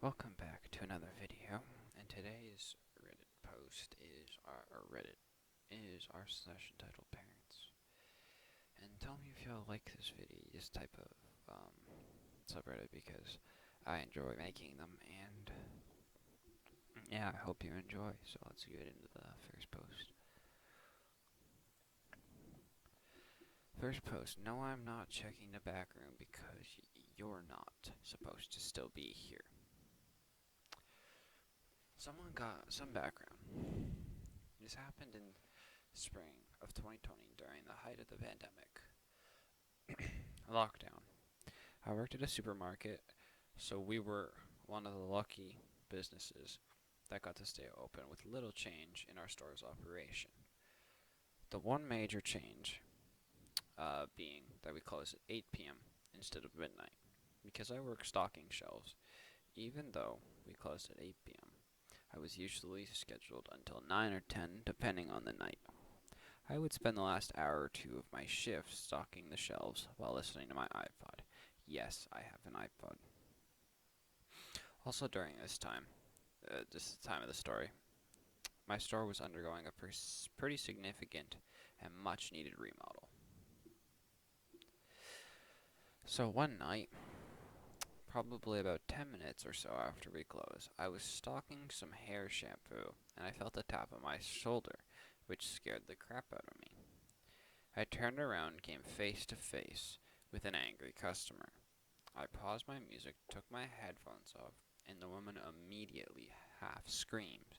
Welcome back to another video, and today's Reddit post is our slash entitled parents. And tell me if y'all like this type of subreddit because I enjoy making them, and yeah, I hope you enjoy. So let's get into the first post. First post. No, I'm not checking the back room because you're not supposed to still be here. Someone got some background. This happened in spring of 2020 during the height of the pandemic lockdown. I worked at a supermarket, so we were one of the lucky businesses that got to stay open with little change in our store's operation. The one major change being that we close at 8 p.m. instead of midnight, because I work stocking shelves. Even though we closed at 8 p.m., I was usually scheduled until 9 or 10, depending on the night. I would spend the last hour or two of my shift stocking the shelves while listening to my iPod. Yes, I have an iPod. Also during this time of the story, my store was undergoing a pretty significant and much needed remodel. So one night, probably about 10 minutes or so after we closed, I was stocking some hair shampoo and I felt a tap on my shoulder, which scared the crap out of me. I turned around and came face to face with an angry customer. I paused my music, took my headphones off, and the woman immediately half screamed,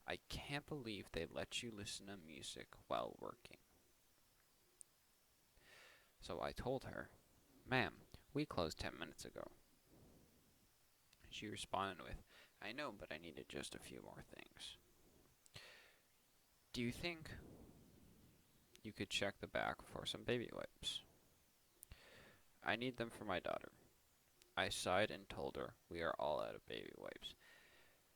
"I can't believe they let you listen to music while working." So I told her, "Ma'am, we closed 10 minutes ago." She responded with, "I know, but I needed just a few more things." "Do you think you could check the back for some baby wipes?" "I need them for my daughter." I sighed and told her we are all out of baby wipes.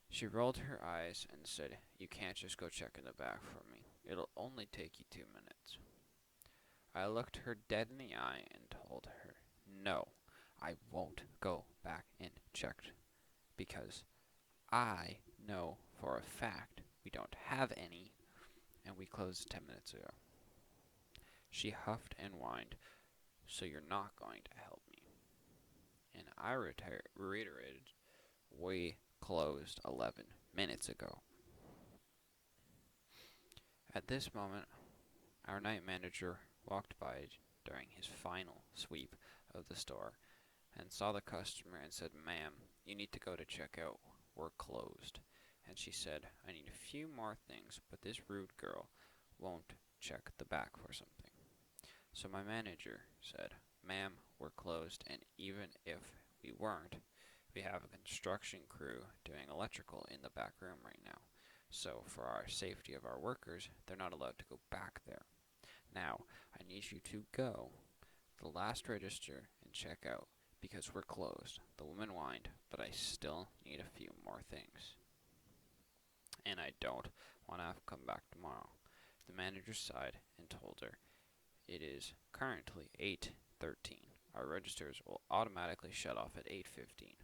She rolled her eyes and said, "You can't just go check in the back for me. It'll only take you 2 minutes." I looked her dead in the eye and told her, "No, I won't go back and check because I know for a fact we don't have any and we closed 10 minutes ago." She huffed and whined, "So you're not going to help me?" And I reiterated, "We closed 11 minutes ago." At this moment, our night manager walked by during his final sweep of the store and saw the customer and said, "Ma'am, you need to go to checkout. We're closed." And she said, "I need a few more things, but this rude girl won't check the back for something." So my manager said, "Ma'am, we're closed, and even if we weren't, we have a construction crew doing electrical in the back room right now. So for our safety of our workers, they're not allowed to go back there. Now, I need you to go to the last register and check out because we're closed." The woman whined, "But I still need a few more things. And I don't want to have to come back tomorrow." The manager sighed and told her, "It is currently 8:13. Our registers will automatically shut off at 8:15.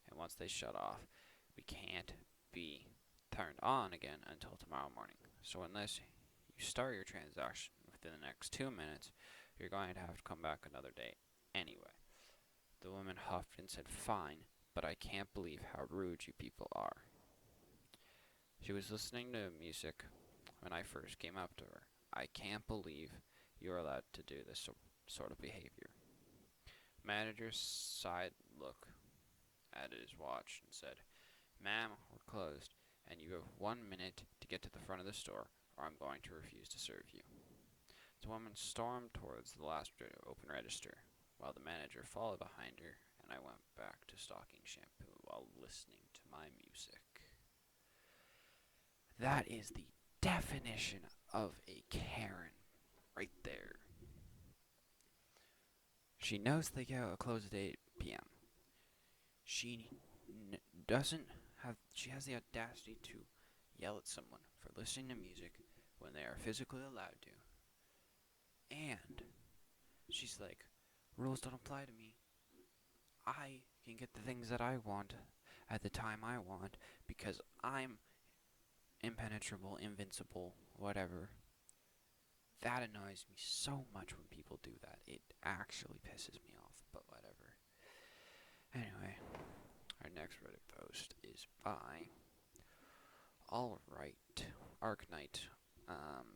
And once they shut off, we can't be turned on again until tomorrow morning. So unless you start your transaction within the next 2 minutes, you're going to have to come back another day anyway." The woman huffed and said, "Fine, but I can't believe how rude you people are." She was listening to music when I first came up to her. "I can't believe you're allowed to do this sort of behavior." Manager sighed, looked at his watch, and said, "Ma'am, we're closed, and you have 1 minute to get to the front of the store, or I'm going to refuse to serve you." The woman stormed towards the last open register, while the manager followed behind her, and I went back to stocking shampoo while listening to my music. That is the definition of a Karen right there. She knows they close at 8 p.m. She she has the audacity to yell at someone for listening to music when they are physically allowed to. And she's like, "Rules don't apply to me. I can get the things that I want at the time I want because I'm impenetrable, invincible, whatever. That annoys me so much when people do that. It actually pisses me off, but whatever. Anyway, our next Reddit post is by Alright Arknight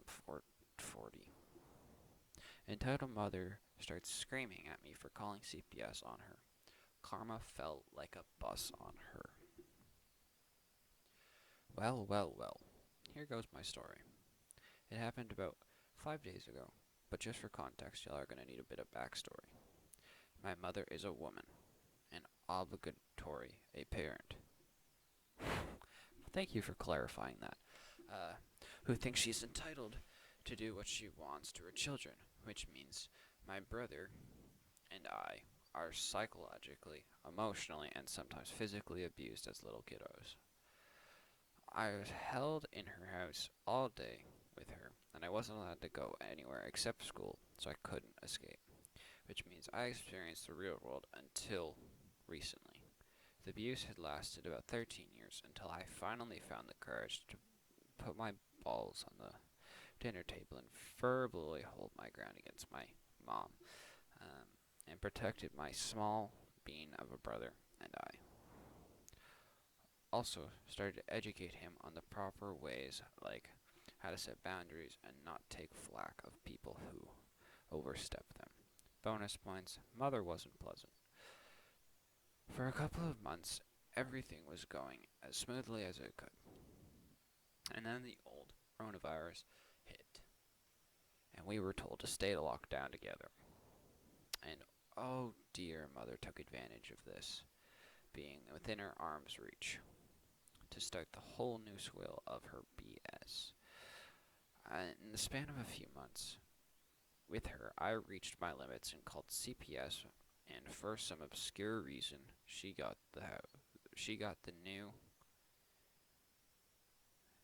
440. Entitled mother starts screaming at me for calling CPS on her. Karma felt like a bus on her. Well, well, well. Here goes my story. It happened about 5 days ago, but just for context, y'all are gonna need a bit of backstory. My mother is a woman, and obligatory a parent. Thank you for clarifying that. Who thinks she's entitled to do what she wants to her children, which means my brother and I are psychologically, emotionally, and sometimes physically abused as little kiddos. I was held in her house all day with her, and I wasn't allowed to go anywhere except school, so I couldn't escape, which means I experienced the real world until recently. The abuse had lasted about 13 years until I finally found the courage to put my balls on the dinner table and verbally hold my ground against my mom, and protected my small being of a brother and I. Also started to educate him on the proper ways, like how to set boundaries and not take flack of people who overstep them. Bonus points, mother wasn't pleasant. For a couple of months, everything was going as smoothly as it could. And then the old coronavirus hit, and we were told to stay locked down together. And oh dear, mother took advantage of this, being within her arm's reach, to start the whole new swill of her BS. In the span of a few months, with her, I reached my limits and called CPS, and for some obscure reason, she got the new.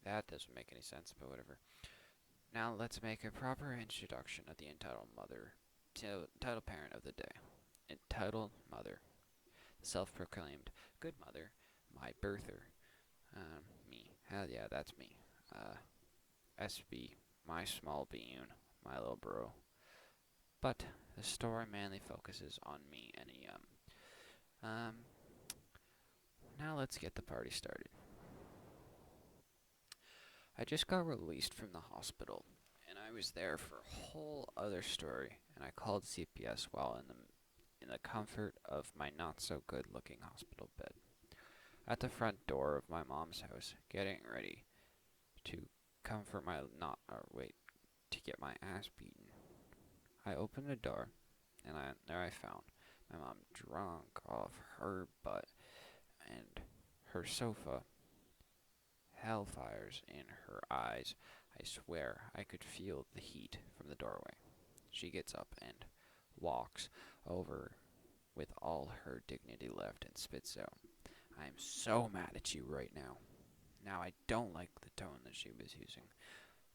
That doesn't make any sense, but whatever. Now let's make a proper introduction of the entitled mother, entitled parent of the day. Entitled mother, self-proclaimed good mother, my birther. Me. Hell yeah, that's me. SB, my small bean, my little bro. But the story mainly focuses on me and now let's get the party started. I just got released from the hospital, and I was there for a whole other story, and I called CPS while in the comfort of my not-so-good-looking hospital bed. At the front door of my mom's house, getting ready to comfort my to get my ass beaten. I opened the door, and there I found my mom drunk off her butt, and her sofa, hellfires in her eyes. I swear I could feel the heat from the doorway. She gets up and walks over with all her dignity left and spits out, "I am so mad at you right now." Now I don't like the tone that she was using,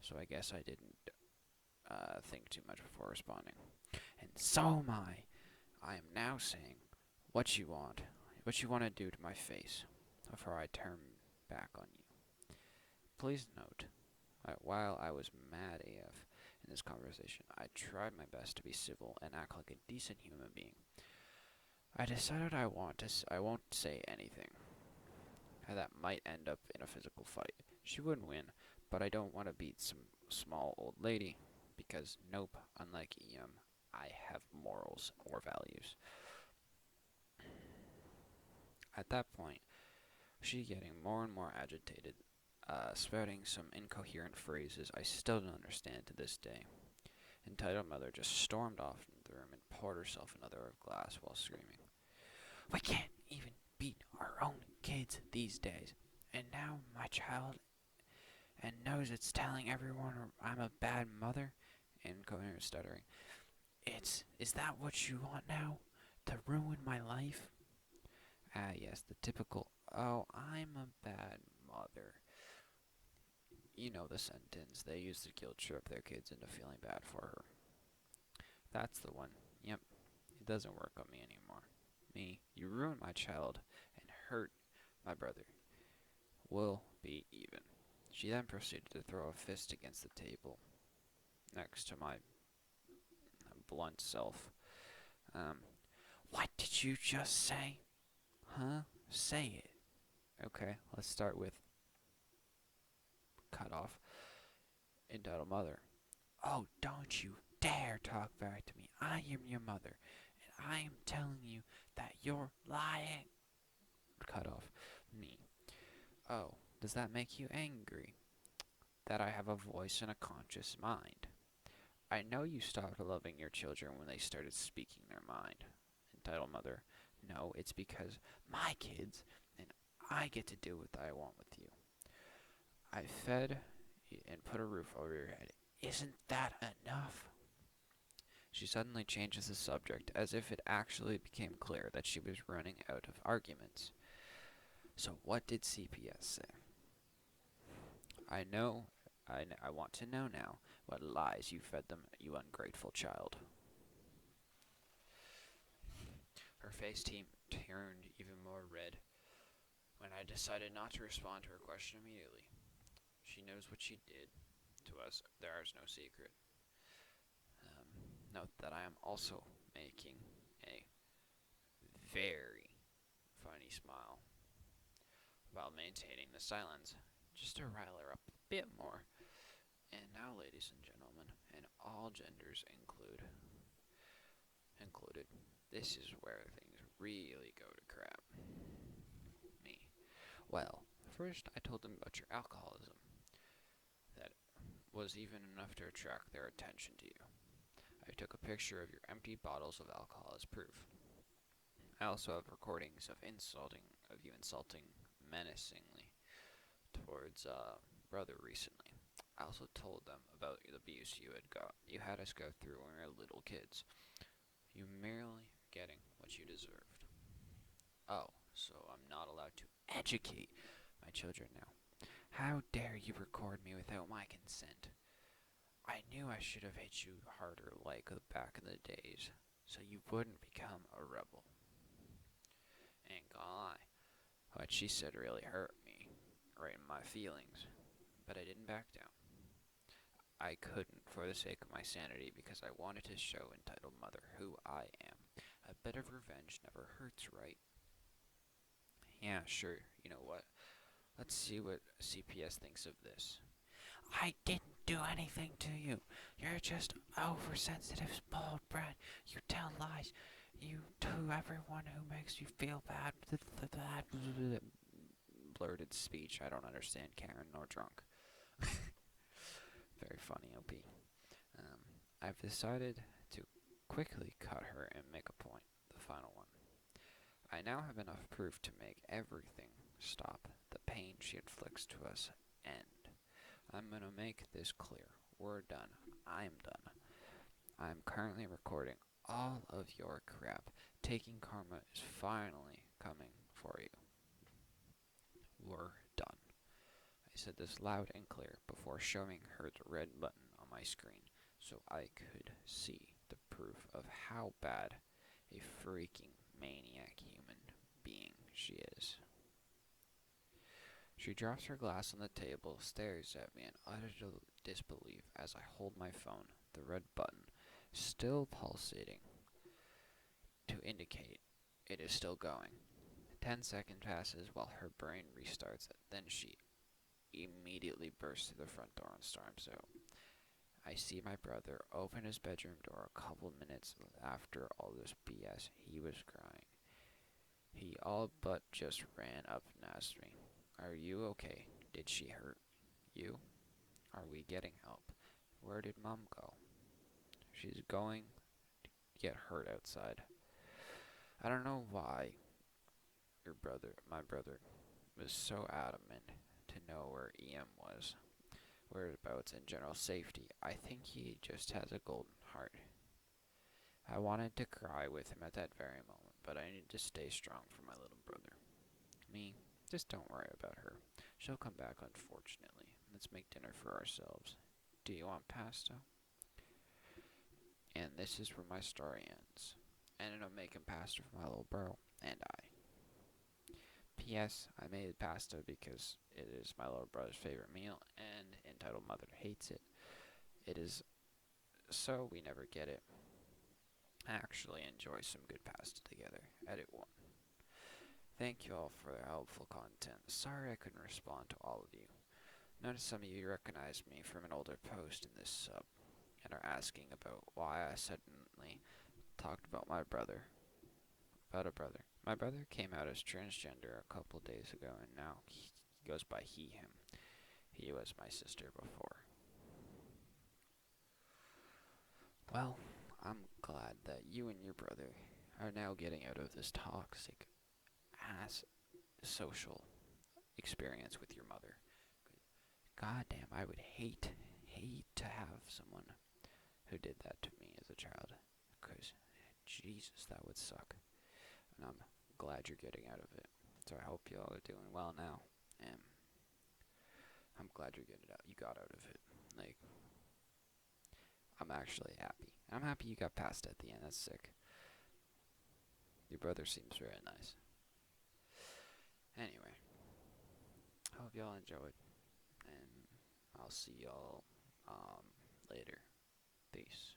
so I guess I didn't think too much before responding. "And so am I. I am now saying what you want to do to my face before I turn back on you. Please note, while I was mad AF in this conversation, I tried my best to be civil and act like a decent human being. I decided I won't say anything that might end up in a physical fight. She wouldn't win, but I don't want to beat some small old lady, because nope, unlike EM, I have morals or values." At that point, she getting more and more agitated, spouting some incoherent phrases I still don't understand to this day. Entitled mother just stormed off into the room and poured herself another glass while screaming, "We can't even beat our own kids these days, and now my child and knows it's telling everyone I'm a bad mother," incoherent stuttering. Is that what you want now? To ruin my life?" Ah, yes, the typical, "Oh, I'm a bad mother." You know the sentence. They use to guilt trip their kids into feeling bad for her. That's the one. Yep, it doesn't work on me anymore. Me, you ruined my child and hurt my brother. We'll be even. She then proceeded to throw a fist against the table next to my blunt self. Um, what did you just say? Huh? Say it. Okay, let's start with cut off. Entitled mother. Oh, don't you dare talk back to me. I am your mother, and I am telling you that you're lying. Cut off. Me. Oh, does that make you angry? That I have a voice and a conscious mind. I know you stopped loving your children when they started speaking their mind. Entitled mother. No, it's because my kids, and I get to do what I want with you. I fed and put a roof over your head. Isn't that enough? She suddenly changes the subject, as if it actually became clear that she was running out of arguments. So what did CPS say? I know, I want to know now what lies you fed them, you ungrateful child. Her face turned even more red when I decided not to respond to her question immediately. She knows what she did to us. There is no secret. Note that I am also making a very funny smile while maintaining the silence, just to rile her up a bit more. And now, ladies and gentlemen, and all genders included, this is where things really go to crap. Me. Well, first I told them about your alcoholism. That was even enough to attract their attention to you. I took a picture of your empty bottles of alcohol as proof. I also have recordings of you insulting menacingly towards brother recently. I also told them about the abuse you had us go through when we were little kids. You merely getting what you deserved. Oh, so I'm not allowed to educate my children now. How dare you record me without my consent? I knew I should have hit you harder like back in the days, so you wouldn't become a rebel. Ain't gonna lie, what she said really hurt me, right in my feelings, but I didn't back down. I couldn't for the sake of my sanity because I wanted to show entitled mother who I am. A bit of revenge never hurts, right? Yeah, sure, you know what? Let's see what CPS thinks of this. I didn't do anything to you. You're just oversensitive, spoiled brat. You tell lies. You to everyone who makes you feel bad. Blurted speech. I don't understand Karen nor drunk. Very funny, OP. I've decided to quickly cut her and make a point. The final one. I now have enough proof to make everything stop. The pain she inflicts to us end. I'm gonna make this clear. We're done. I'm done. I'm currently recording all of your crap. Taking karma is finally coming for you. We're done. I said this loud and clear before showing her the red button on my screen so I could see the proof of how bad a freaking maniac human being she is. She drops her glass on the table, stares at me in utter disbelief as I hold my phone, the red button still pulsating to indicate it is still going. 10 seconds passes while her brain restarts, then she immediately bursts through the front door and storms out. I see my brother open his bedroom door a couple minutes after all this BS. He was crying. He all but just ran up and asked me, "Are you okay? Did she hurt you? Are we getting help? Where did Mom go? She's going to get hurt outside." I don't know why my brother, was so adamant to know where EM was, whereabouts, and general safety. I think he just has a golden heart. I wanted to cry with him at that very moment, but I needed to stay strong for my little brother. Me, just don't worry about her. She'll come back, unfortunately. Let's make dinner for ourselves. Do you want pasta? And this is where my story ends. I ended up making pasta for my little bro and I. P.S. I made pasta because it is my little brother's favorite meal, and entitled mother hates it. It is so we never get it. I actually enjoy some good pasta together. Edit 1. Thank you all for the helpful content. Sorry I couldn't respond to all of you. Notice some of you recognized me from an older post in this sub and are asking about why I suddenly talked about my brother. About a brother. My brother came out as transgender a couple days ago and now he goes by he, him. He was my sister before. Well, I'm glad that you and your brother are now getting out of this toxic ass social experience with your mother. God damn, I would hate to have someone who did that to me as a child. Because, Jesus, that would suck. And I'm glad you're getting out of it. So I hope y'all are doing well now. And I'm glad you're getting out. You got out of it. Like, I'm actually happy. I'm happy you got past it at the end. That's sick. Your brother seems very nice. Anyway, hope y'all enjoyed. And I'll see y'all later. Peace.